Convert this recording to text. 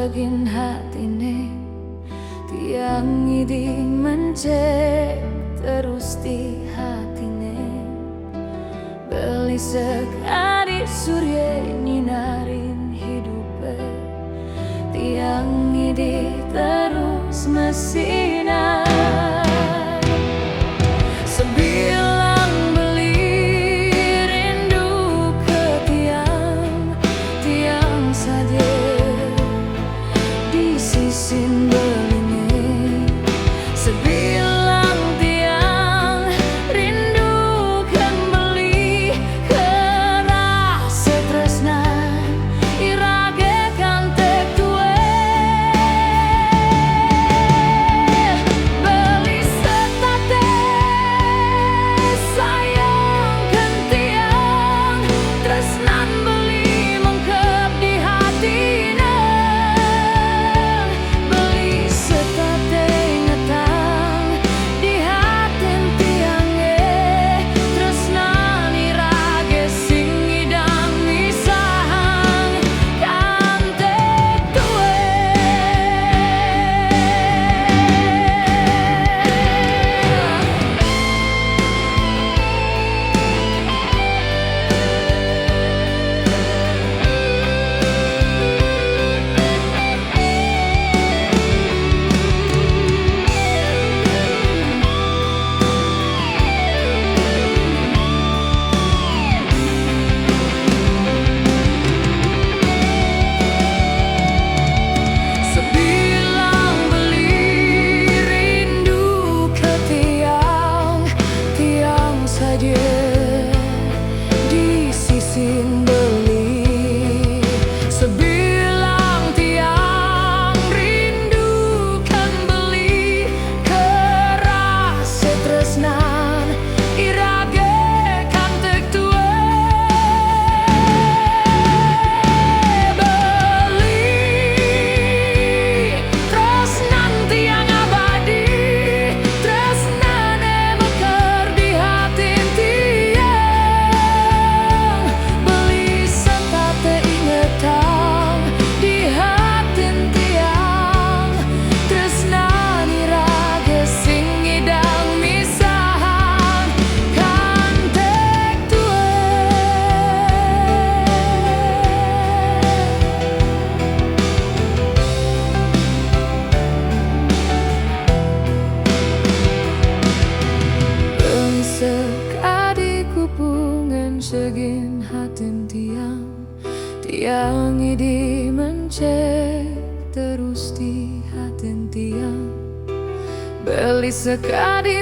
segin hatine tiang idi mencek terus di hatine beli sekali surya nyinarin hidupe tiang idi terus mesinar sebilang beli rindu ke tiang tiang saja di sisi beline sebilang tiang rindu kembali kerasa tresnan irage kantek tue beli setate sayang kan tiang tresnan beli mengkep di hatina beli setate ngetang di hatin tiange tresnan irage sing idang misahang kantek tue sebilang beli rindu ke tiang tiang saja di sisi beli sebilang tiang rindu kan beli kerasa tresnan irage kantek tue beli tresnan tiang abadi tresnane mekar di hatin tiang beli setate ingetang di hatin tiang tresnan irage sing idang misahang kantek tue beli sekali kupungan segin hatin tiang tiang idi mencek terus di hatin tiang beli sekali